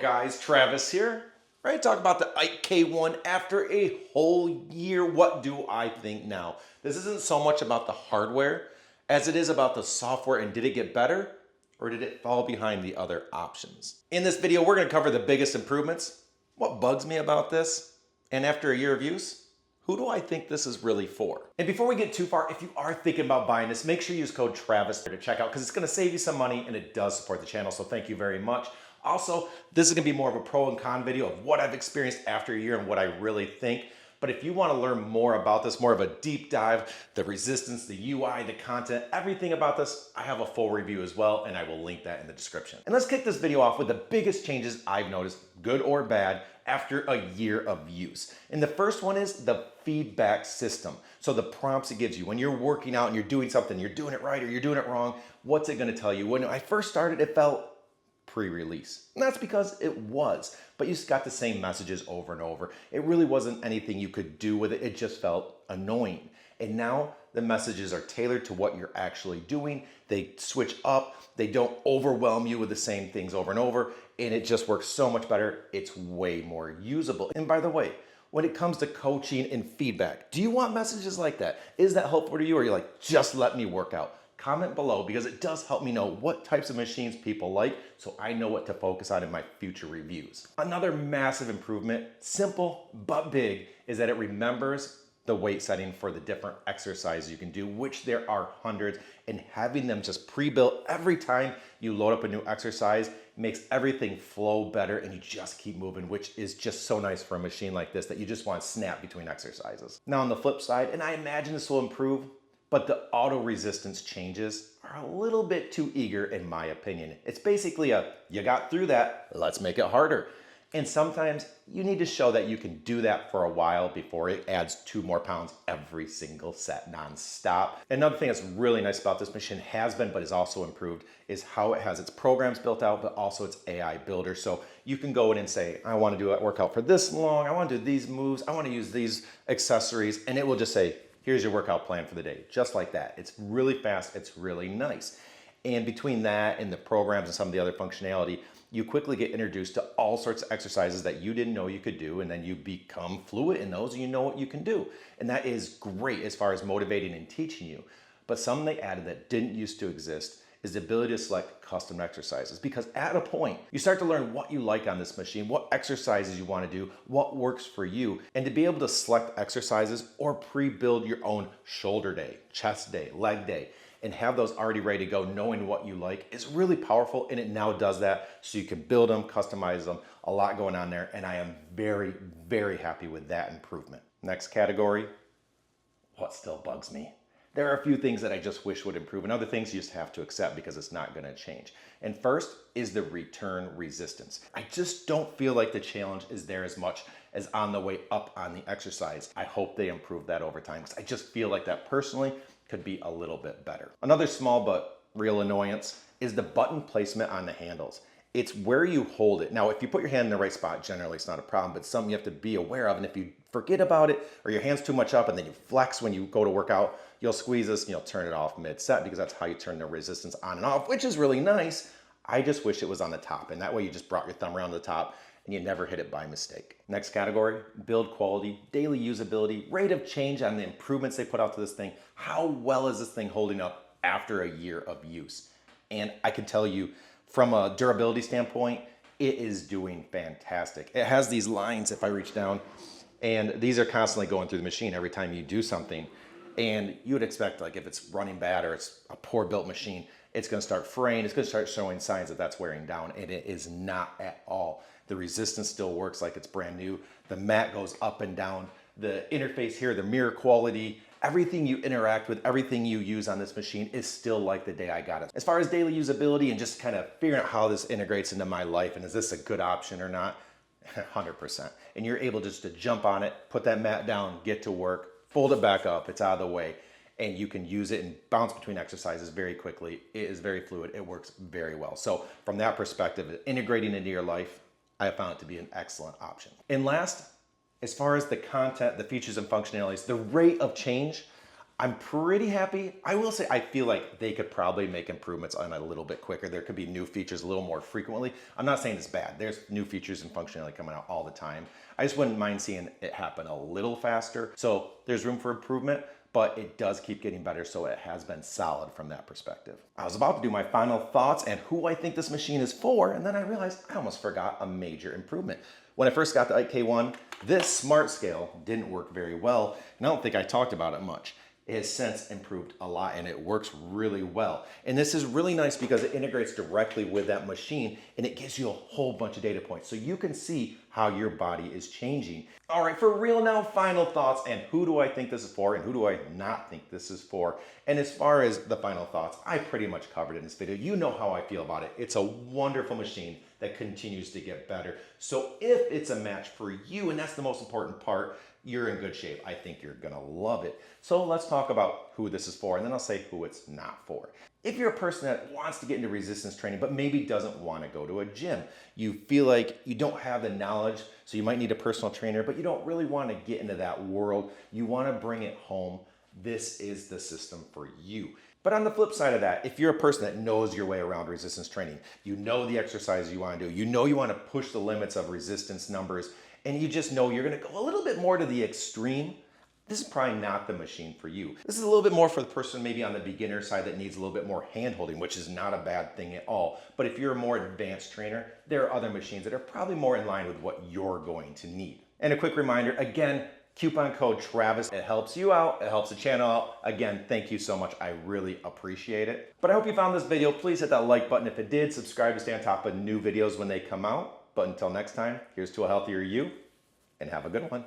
guys, Travis here. Ready to talk about the AEKE K1 after a whole year. What do I think now? This isn't so much about the hardware as it is about the software, and did it get better or did it fall behind the other options? In this video, we're going to cover the biggest improvements, what bugs me about this, and after a year of use, who do I think this is really for? And before we get too far, if you are thinking about buying this, make sure you use code Travis to check out because it's going to save you some money and it does support the channel, so thank you very much. Also, this is going to be more of a pro and con video of what I've experienced after a year and what I really think. But if you want to learn more about this, more of a deep dive, the resistance, the UI, the content, everything about this, I have a full review as well, and I will link that in the description. And let's kick this video off with the biggest changes I've noticed, good or bad, after a year of use. And the first one is the feedback system. So the prompts it gives you when you're working out and you're doing something, you're doing it right or you're doing it wrong, what's it going to tell you? When I first started, it felt pre-release. And that's because it was, but you just got the same messages over and over. It really wasn't anything you could do with it. It just felt annoying. And now the messages are tailored to what you're actually doing. They switch up. They don't overwhelm you with the same things over and over. And it just works so much better. It's way more usable. And by the way, when it comes to coaching and feedback, do you want messages like that? Is that helpful to you? Or are you like, just let me work out? Comment below because it does help me know what types of machines people like so I know what to focus on in my future reviews. Another massive improvement, simple but big, is that it remembers the weight setting for the different exercises you can do, which there are hundreds, and having them just pre-built every time you load up a new exercise makes everything flow better and you just keep moving, which is just so nice for a machine like this that you just want to snap between exercises. Now on the flip side, and I imagine this will improve, but the auto resistance changes are a little bit too eager in my opinion. It's basically you got through that, let's make it harder. And sometimes you need to show that you can do that for a while before it adds 2 more pounds every single set nonstop. Another thing that's really nice about this machine has been, but is also improved, is how it has its programs built out, but also its AI builder. So you can go in and say, I want to do a workout for this long, I want to do these moves, I want to use these accessories, and it will just say, here's your workout plan for the day, just like that. It's really fast, it's really nice. And between that and the programs and some of the other functionality, you quickly get introduced to all sorts of exercises that you didn't know you could do, and then you become fluent in those and you know what you can do. And that is great as far as motivating and teaching you. But something they added that didn't used to exist is the ability to select custom exercises, because at a point you start to learn what you like on this machine, what exercises you want to do, what works for you, and to be able to select exercises or pre-build your own shoulder day, chest day, leg day, and have those already ready to go knowing what you like is really powerful, and it now does that so you can build them, customize them, a lot going on there, and I am very, very happy with that improvement. Next category, what still bugs me? There are a few things that I just wish would improve and other things you just have to accept because it's not going to change. And first is the return resistance. I just don't feel like the challenge is there as much as on the way up on the exercise. I hope they improve that over time because I just feel like that personally could be a little bit better. Another small but real annoyance is the button placement on the handles. It's where you hold it. Now, if you put your hand in the right spot, generally it's not a problem, but something you have to be aware of. And if you forget about it or your hand's too much up and then you flex when you go to work out, you'll squeeze this and you'll turn it off mid-set because that's how you turn the resistance on and off, which is really nice. I just wish it was on the top, and that way you just brought your thumb around the top and you never hit it by mistake. Next category, build quality, daily usability, rate of change on the improvements they put out to this thing. How well is this thing holding up after a year of use? And I can tell you, from a durability standpoint, it is doing fantastic. It has these lines if I reach down, and these are constantly going through the machine every time you do something. And you would expect, like, if it's running bad or it's a poor built machine, it's going to start fraying, it's going to start showing signs that that's wearing down, and it is not at all. The resistance still works like it's brand new. The mat goes up and down. The interface here, the mirror quality, everything you interact with, everything you use on this machine is still like the day I got it. As far as daily usability and just kind of figuring out how this integrates into my life and is this a good option or not, 100%. And you're able just to jump on it, put that mat down, get to work, fold it back up, it's out of the way, and you can use it and bounce between exercises very quickly. It is very fluid, it works very well. So from that perspective, integrating into your life, I have found it to be an excellent option. And last, as far as the content, the features and functionalities, the rate of change, I'm pretty happy. I will say I feel like they could probably make improvements on it a little bit quicker. There could be new features a little more frequently. I'm not saying it's bad. There's new features and functionality coming out all the time. I just wouldn't mind seeing it happen a little faster. So there's room for improvement, but it does keep getting better, so it has been solid from that perspective. I was about to do my final thoughts and who I think this machine is for, and then I realized I almost forgot a major improvement. When I first got the AEKE K1, this smart scale didn't work very well, and I don't think I talked about it much. It has since improved a lot and it works really well. And this is really nice because it integrates directly with that machine and it gives you a whole bunch of data points so you can see how your body is changing. All right, for real now, final thoughts and who do I think this is for and who do I not think this is for? And as far as the final thoughts, I pretty much covered in this video. You know how I feel about it. It's a wonderful machine that continues to get better. So if it's a match for you, and that's the most important part, you're in good shape. I think you're gonna love it. So let's talk about who this is for, and then I'll say who it's not for. If you're a person that wants to get into resistance training, but maybe doesn't want to go to a gym, you feel like you don't have the knowledge, so you might need a personal trainer, but you don't really want to get into that world. You want to bring it home. This is the system for you. But on the flip side of that, if you're a person that knows your way around resistance training, you know the exercises you want to do, you know you want to push the limits of resistance numbers, and you just know you're going to go a little bit more to the extreme, this is probably not the machine for you. This is a little bit more for the person maybe on the beginner side that needs a little bit more hand holding, which is not a bad thing at all. But if you're a more advanced trainer, there are other machines that are probably more in line with what you're going to need. And a quick reminder, again, coupon code Travis. It helps you out, it helps the channel out. Again, thank you so much. I really appreciate it. But I hope you found this video. Please hit that like button if it did. Subscribe to stay on top of new videos when they come out. But until next time, here's to a healthier you, and have a good one.